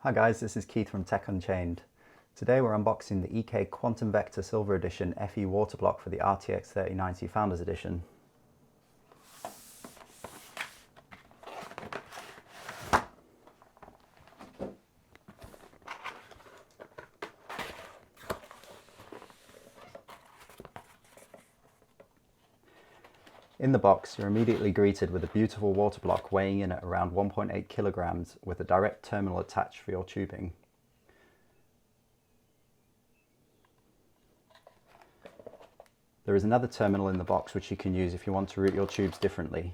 Hi guys, this is Keith from Tech Unchained. Today we're unboxing the EK Quantum Vector Silver Edition FE Waterblock for the RTX 3090 Founders Edition. In the box, you're immediately greeted with a beautiful water block weighing in at around 1.8 kilograms with a direct terminal attached for your tubing. There is another terminal in the box which you can use if you want to route your tubes differently.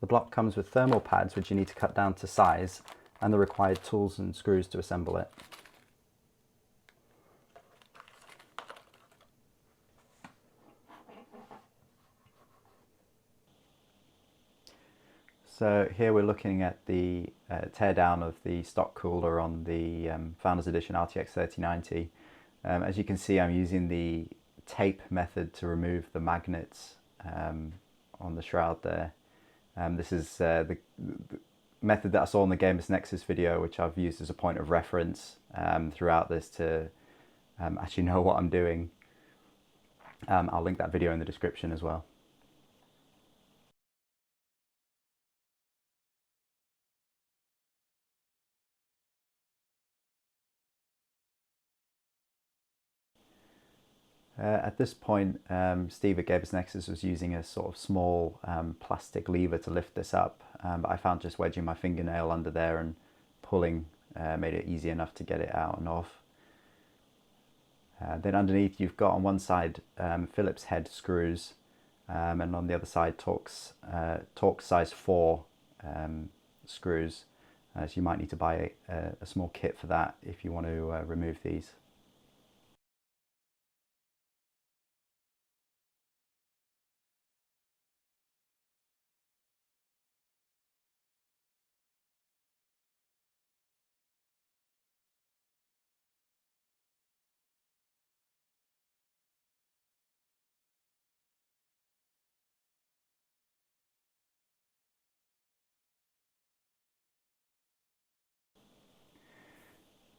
The block comes with thermal pads which you need to cut down to size and the required tools and screws to assemble it. So here we're looking at the teardown of the stock cooler on the Founders Edition RTX 3090. As you can see, I'm using the tape method to remove the magnets on the shroud there. This is the method that I saw in the Gamers Nexus video, which I've used as a point of reference throughout this to actually know what I'm doing. I'll link that video in the description as well. At this point, Steve at Gamers Nexus was using a sort of small plastic lever to lift this up, but I found just wedging my fingernail under there and pulling made it easy enough to get it out and off. Then underneath you've got on one side Phillips head screws and on the other side Torx size 4 screws. So you might need to buy a small kit for that if you want to remove these.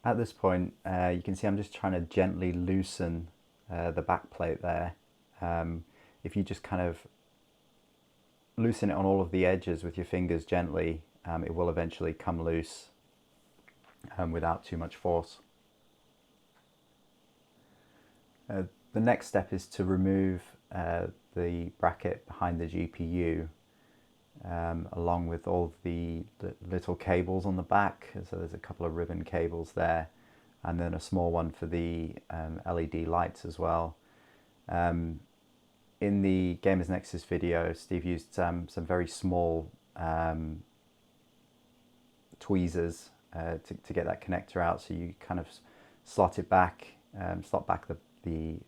At this point, you can see I'm just trying to gently loosen the back plate there. If you just kind of loosen it on all of the edges with your fingers gently, it will eventually come loose without too much force. The next step is to remove the bracket behind the GPU along with all the little cables on the back. So there's a couple of ribbon cables there and then a small one for the LED lights as well. In the Gamers Nexus video, Steve used some very small tweezers to get that connector out, so you kind of slot it back, slot back the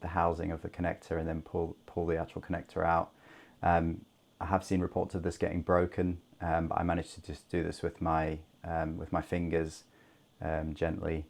housing of the connector and then pull the actual connector out. I have seen reports of this getting broken, but I managed to just do this with my fingers gently.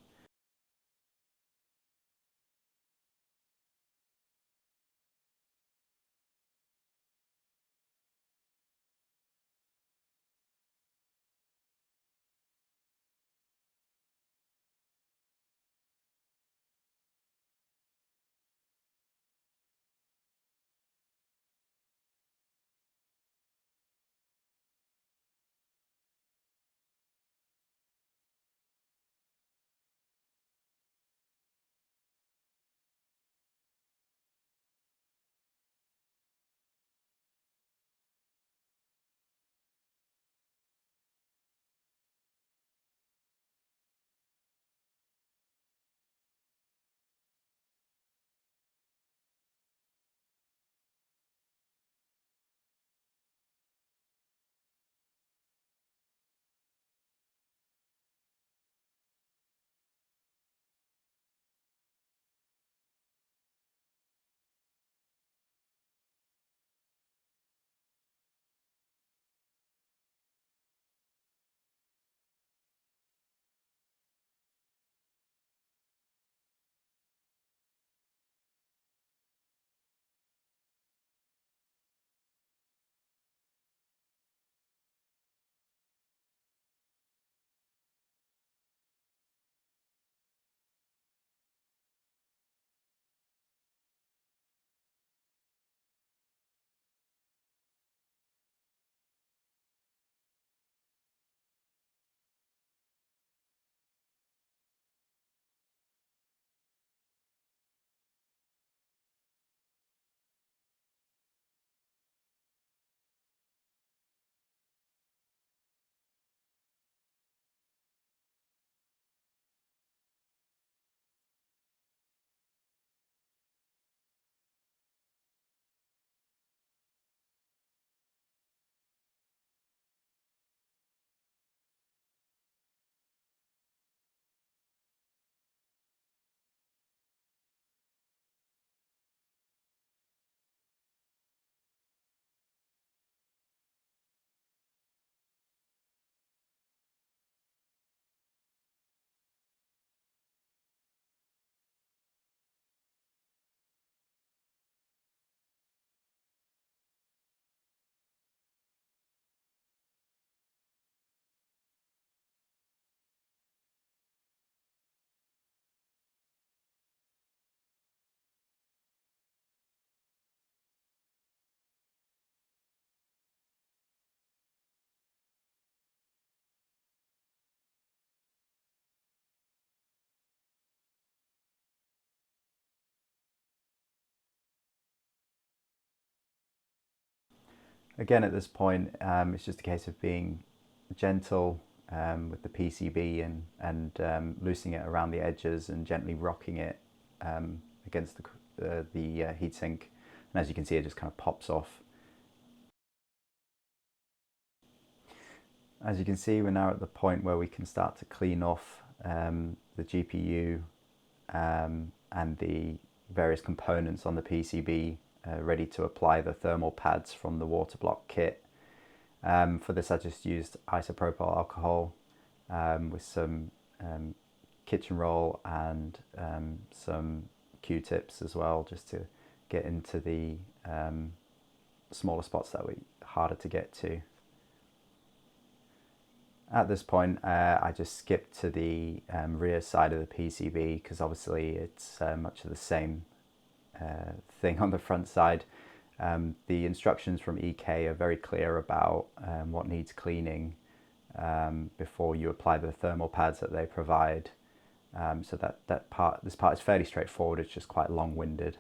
Again, at this point, it's just a case of being gentle with the PCB and loosening it around the edges and gently rocking it against the heatsink. And as you can see, it just kind of pops off. As you can see, we're now at the point where we can start to clean off the GPU and the various components on the PCB, ready to apply the thermal pads from the Waterblock kit. For this I just used isopropyl alcohol with some kitchen roll and some Q-tips as well, just to get into the smaller spots that were harder to get to. At this point, I just skipped to the rear side of the PCB because obviously it's much of the same thing on the front side. The instructions from EK are very clear about what needs cleaning before you apply the thermal pads that they provide. So this part is fairly straightforward. It's just quite long-winded.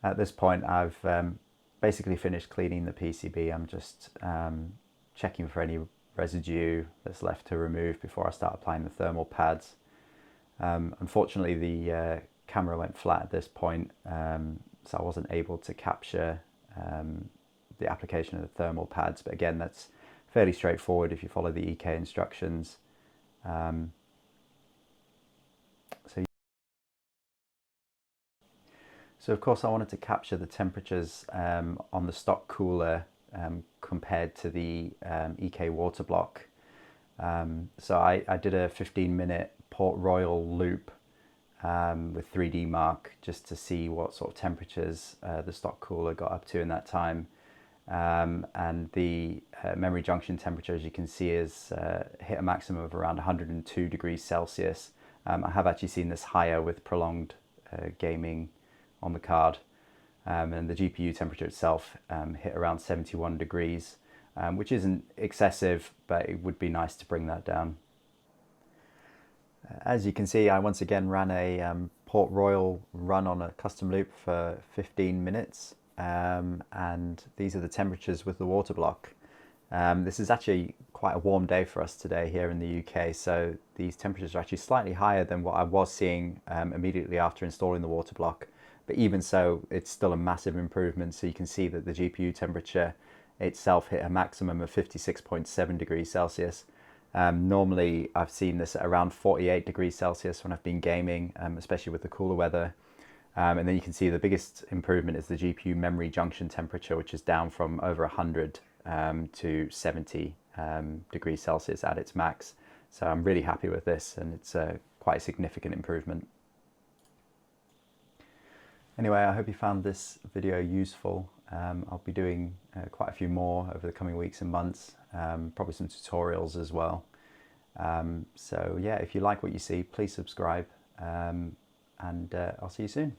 At this point, I've basically finished cleaning the PCB. I'm just checking for any residue that's left to remove before I start applying the thermal pads. Unfortunately, the camera went flat at this point, so I wasn't able to capture the application of the thermal pads. But again, that's fairly straightforward if you follow the EK instructions. So of course I wanted to capture the temperatures on the stock cooler compared to the EK Waterblock. So I did a 15-minute Port Royal loop with 3D Mark just to see what sort of temperatures the stock cooler got up to in that time. And the memory junction temperature, as you can see, is hit a maximum of around 102 degrees Celsius. I have actually seen this higher with prolonged gaming on the card, and the GPU temperature itself hit around 71 degrees, which isn't excessive, but it would be nice to bring that down. As you can see, I once again ran a Port Royal run on a custom loop for 15 minutes, and these are the temperatures with the Waterblock. This is actually quite a warm day for us today here in the UK, so these temperatures are actually slightly higher than what I was seeing immediately after installing the Waterblock. But even so, it's still a massive improvement. So you can see that the GPU temperature itself hit a maximum of 56.7 degrees Celsius. Normally, I've seen this at around 48 degrees Celsius when I've been gaming, especially with the cooler weather. And then you can see the biggest improvement is the GPU memory junction temperature, which is down from over 100 to 70 degrees Celsius at its max. So I'm really happy with this, and it's quite a significant improvement. Anyway, I hope you found this video useful. I'll be doing quite a few more over the coming weeks and months, probably some tutorials as well. So yeah, if you like what you see, please subscribe, and I'll see you soon.